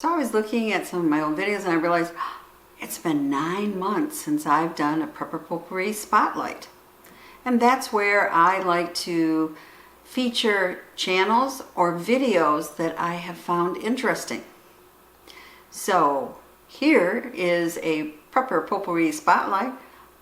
So I was looking at some of my old videos and I realized it's been 9 months since I've done a Prepper Potpourri spotlight. And that's where I like to feature channels or videos that I have found interesting. So here is a Prepper Potpourri spotlight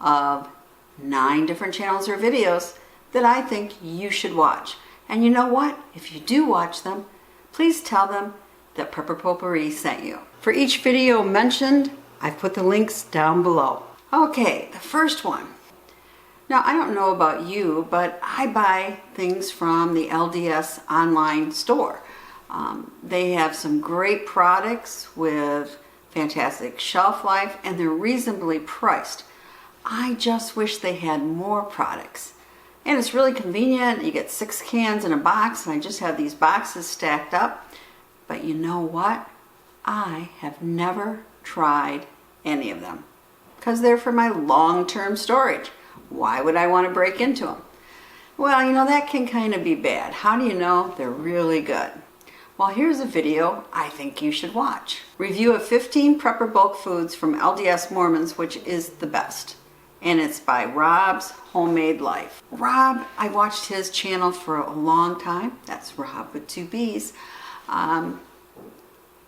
of 9 different channels or videos that I think you should watch. And you know what? If you do watch them, please tell them that Prepper Potpourri sent you. For each video mentioned, I've put the links down below. Okay, the first one. Now, I don't know about you, but I buy things from the LDS online store. They have some great products with fantastic shelf life, and they're reasonably priced. I just wish they had more products. And it's really convenient. You get 6 cans in a box, and I just have these boxes stacked up. But you know what? I have never tried any of them because they're for my long-term storage. Why would I want to break into them? Well, you know, that can kind of be bad. How do you know they're really good? Well, here's a video I think you should watch. Review of 15 Prepper bulk foods from LDS Mormons, which is the best. And it's by Rob's Homemade Life. Rob, I watched his channel for a long time. That's Rob with 2 B's.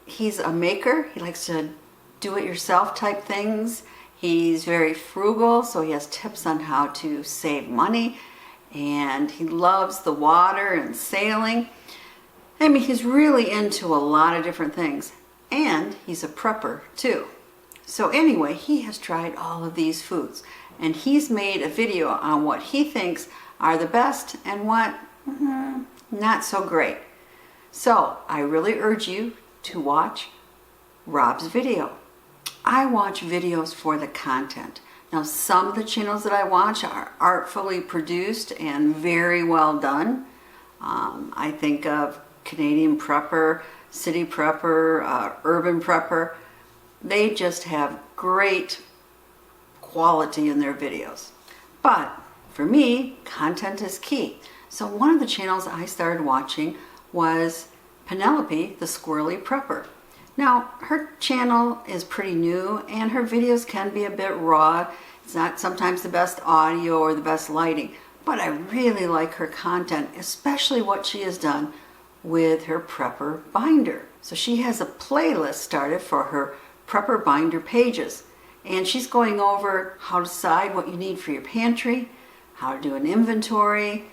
He's a maker. He likes to do-it-yourself type things. He's very frugal, so he has tips on how to save money. And he loves the water and sailing. I mean, he's really into a lot of different things. And he's a prepper too. So anyway, he has tried all of these foods. And he's made a video on what he thinks are the best and what not so great. So I really urge you to watch Rob's video. I watch videos for the content. Now, some of the channels that I watch are artfully produced and very well done. I think of Canadian Prepper, City Prepper, Urban Prepper. They just have great quality in their videos. But for me, content is key. So one of the channels I started watching was Penelope, the Squirrely Prepper. Now, her channel is pretty new and her videos can be a bit raw. It's not sometimes the best audio or the best lighting, but I really like her content, especially what she has done with her Prepper binder. So she has a playlist started for her Prepper binder pages, and she's going over how to decide what you need for your pantry, how to do an inventory,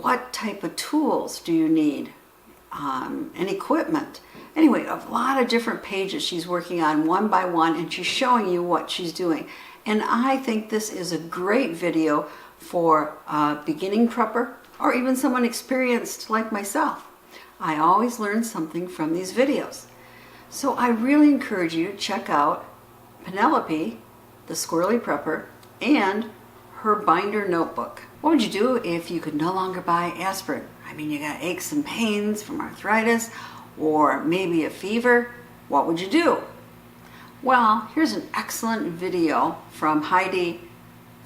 what type of tools do you need, and equipment. Anyway, a lot of different pages she's working on one by one, and she's showing you what she's doing. And I think this is a great video for a beginning prepper or even someone experienced like myself. I always learn something from these videos. So I really encourage you to check out Penelope, the Squirrely Prepper, and her binder notebook. What would you do if you could no longer buy aspirin? I mean, you got aches and pains from arthritis or maybe a fever. What would you do? Well, here's an excellent video from Heidi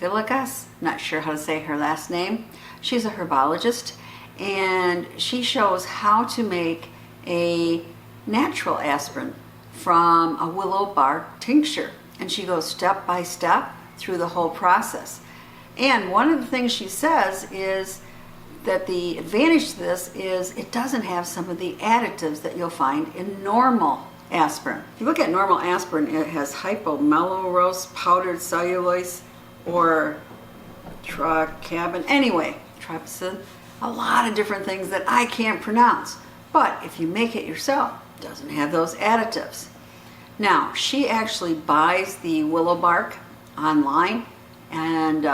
Villegas. Not sure how to say her last name. She's a herbologist, and she shows how to make a natural aspirin from a willow bark tincture. And she goes step by step through the whole process. And one of the things she says is that the advantage to this is it doesn't have some of the additives that you'll find in normal aspirin. If you look at normal aspirin, it has hypomelurose, powdered cellulose, or tricabin. Anyway, trypsin, a lot of different things that I can't pronounce. But if you make it yourself, it doesn't have those additives. Now, she actually buys the willow bark online and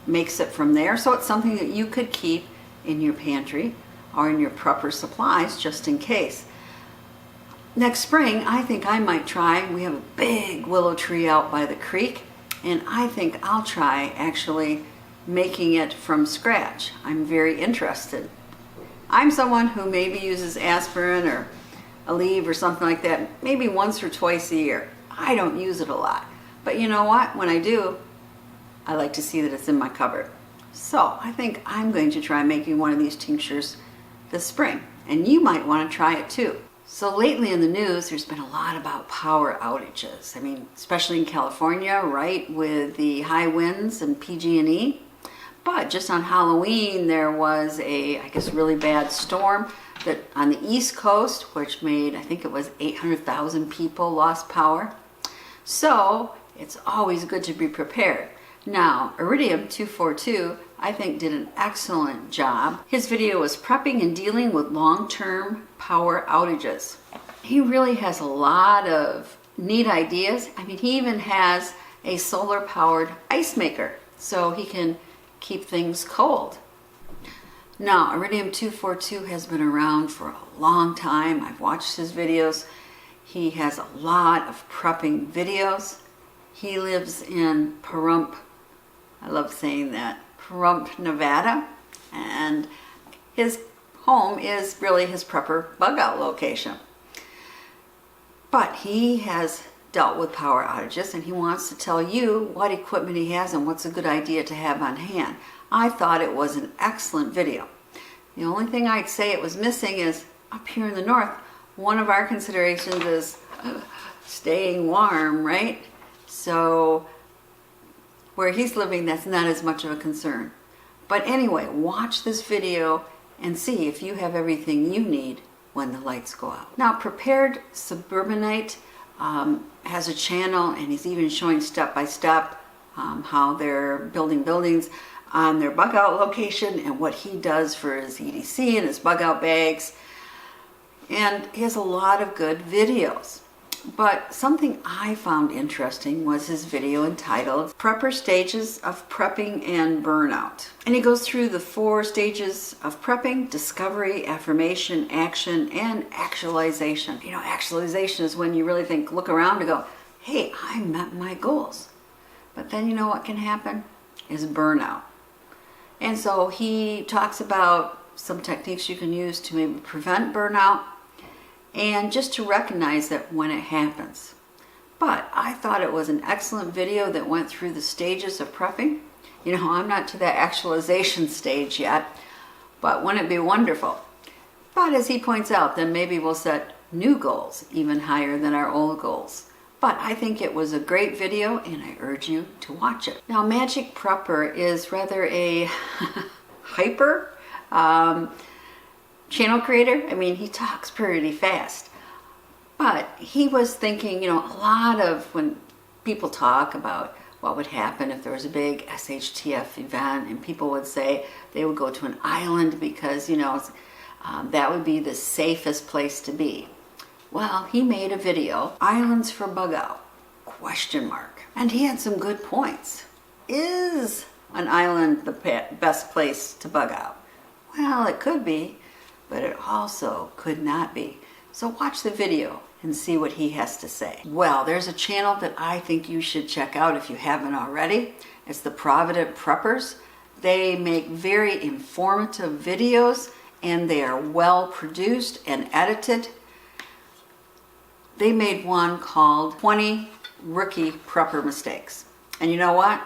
makes it from there. So it's something that you could keep in your pantry or in your prepper supplies just in case. Next spring, I think I might try, we have a big willow tree out by the creek, and I think I'll try actually making it from scratch. I'm very interested. I'm someone who maybe uses aspirin or Aleve or something like that maybe once or twice a year. I don't use it a lot. But you know what? When I do, I like to see that it's in my cupboard. So I think I'm going to try making one of these tinctures this spring, and you might want to try it too. So lately in the news, there's been a lot about power outages. I mean, especially in California, right, with the high winds and PG&E. But just on Halloween, there was a, I guess, really bad storm that on the East Coast, which made, I think it was 800,000 people lost power. So it's always good to be prepared. Now, Iridium 242, I think, did an excellent job. His video was prepping and dealing with long-term power outages. He really has a lot of neat ideas. I mean, he even has a solar-powered ice maker, so he can keep things cold. Now, Iridium 242 has been around for a long time. I've watched his videos. He has a lot of prepping videos. He lives in Pahrump, I love saying that, Pahrump, Nevada, and his home is really his prepper bug out location. But he has dealt with power outages, and he wants to tell you what equipment he has and what's a good idea to have on hand. I thought it was an excellent video. The only thing I'd say it was missing is, up here in the north, one of our considerations is staying warm, right? So where he's living, that's not as much of a concern. But anyway, watch this video and see if you have everything you need when the lights go out. Now, Prepared Suburbanite has a channel, and he's even showing step by step how they're building buildings on their bug out location and what he does for his EDC and his bug out bags. And he has a lot of good videos. But something I found interesting was his video entitled Prepper Stages of Prepping and Burnout. And he goes through the 4 stages of prepping: discovery, affirmation, action, and actualization. You know, actualization is when you really think, look around and go, hey, I met my goals. But then you know what can happen is burnout. And so he talks about some techniques you can use to maybe prevent burnout, and just to recognize that when it happens. But I thought it was an excellent video that went through the stages of prepping. You know, I'm not to that actualization stage yet, but wouldn't it be wonderful? But as he points out, then maybe we'll set new goals even higher than our old goals. But I think it was a great video, and I urge you to watch it. Now, Magic Prepper is rather a hyper channel creator. I mean, he talks pretty fast. But he was thinking, you know, a lot of when people talk about what would happen if there was a big SHTF event, and people would say they would go to an island because, you know, that would be the safest place to be. Well, he made a video, Islands for Bug Out, ? And he had some good points. Is an island the best place to bug out? Well, it could be, but it also could not be. So watch the video and see what he has to say. Well, there's a channel that I think you should check out if you haven't already. It's the Provident Preppers. They make very informative videos, and they are well produced and edited. They made one called 20 Rookie Prepper Mistakes. And you know what?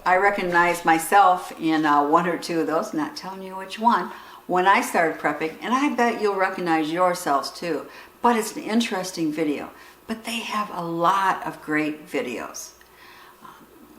I recognize myself in 1 or 2 of those, not telling you which one, when I started prepping, and I bet you'll recognize yourselves too. But it's an interesting video. But they have a lot of great videos.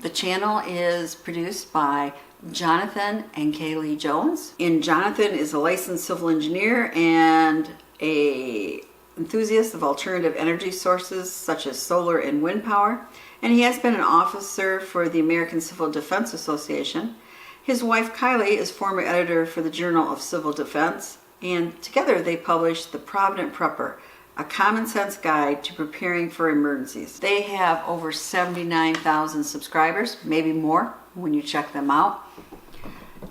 The channel is produced by Jonathan and Kaylee Jones. And Jonathan is a licensed civil engineer and a enthusiast of alternative energy sources such as solar and wind power. And he has been an officer for the American Civil Defense Association. His wife Kylie is former editor for the Journal of Civil Defense, and together they published The Provident Prepper, a common sense guide to preparing for emergencies. They have over 79,000 subscribers, maybe more when you check them out.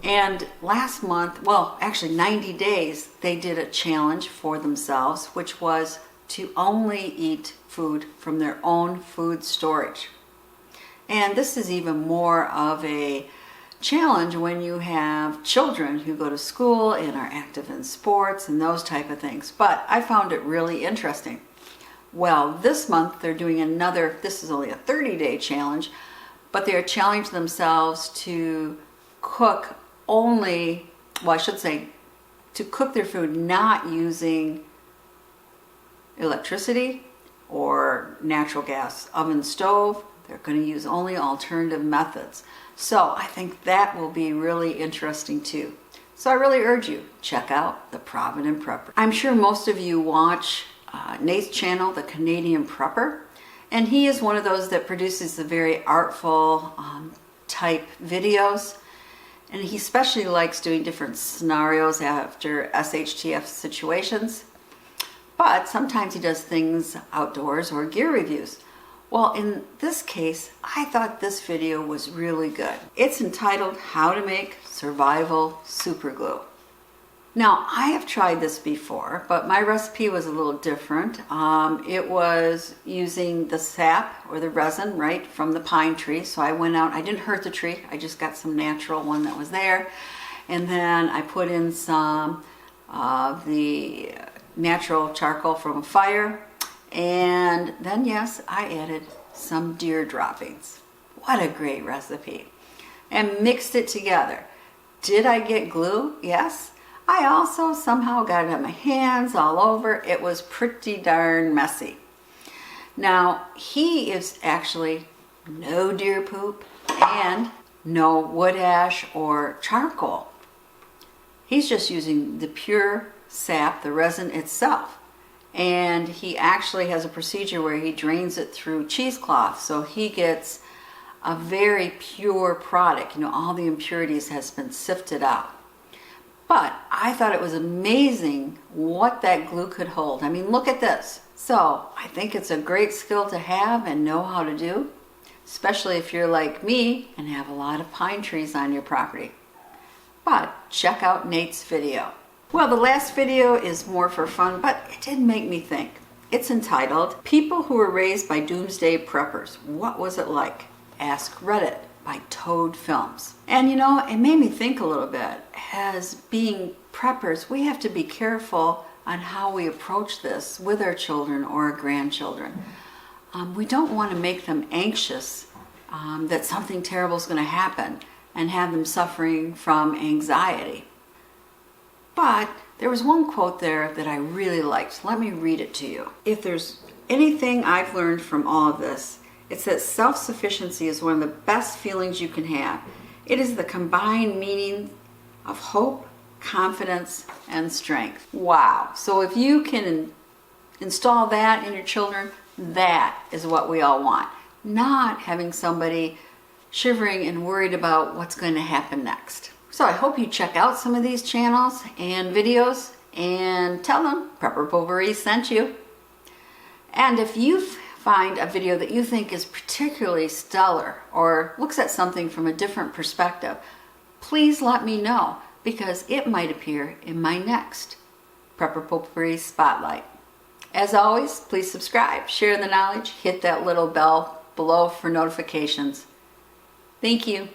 And last month, well, actually 90 days, they did a challenge for themselves, which was to only eat food from their own food storage. And this is even more of a challenge when you have children who go to school and are active in sports and those type of things. But I found it really interesting. Well, this month they're doing another, this is only a 30-day challenge, but they're challenging themselves to cook only, well, I should say, to cook their food not using electricity or natural gas oven stove. They're going to use only alternative methods. So I think that will be really interesting too. So I really urge you, check out the Provident Prepper. I'm sure most of you watch Nate's channel, the Canadian Prepper, and he is one of those that produces the very artful type videos. And he especially likes doing different scenarios after SHTF situations. But sometimes he does things outdoors or gear reviews. Well, in this case, I thought this video was really good. It's entitled How to Make Survival Super Glue. Now, I have tried this before, but my recipe was a little different. It was using the sap or the resin right from the pine tree. So I went out, I didn't hurt the tree, I just got some natural one that was there. And then I put in some of the natural charcoal from a fire. And then, yes, I added some deer droppings. What a great recipe. And mixed it together. Did I get glue? Yes. I also somehow got it on my hands all over. It was pretty darn messy. Now, he is actually no deer poop and no wood ash or charcoal. He's just using the pure sap, the resin itself. And he actually has a procedure where he drains it through cheesecloth. So he gets a very pure product. You know, all the impurities has been sifted out. But I thought it was amazing what that glue could hold. I mean, look at this. So I think it's a great skill to have and know how to do, especially if you're like me and have a lot of pine trees on your property. But check out Nate's video. Well, the last video is more for fun, but it did make me think. It's entitled, People Who Were Raised by Doomsday Preppers. What Was It Like? Ask Reddit by Toad Films. And you know, it made me think a little bit. As being preppers, we have to be careful on how we approach this with our children or our grandchildren. We don't want to make them anxious that something terrible is going to happen and have them suffering from anxiety. But there was one quote there that I really liked. Let me read it to you. If there's anything I've learned from all of this, it's that self-sufficiency is one of the best feelings you can have. It is the combined meaning of hope, confidence, and strength. Wow. So if you can install that in your children, that is what we all want. Not having somebody shivering and worried about what's going to happen next. So I hope you check out some of these channels and videos and tell them Prepper Potpourri sent you. And if you find a video that you think is particularly stellar or looks at something from a different perspective, please let me know, because it might appear in my next Prepper Potpourri Spotlight. As always, please subscribe, share the knowledge, hit that little bell below for notifications. Thank you.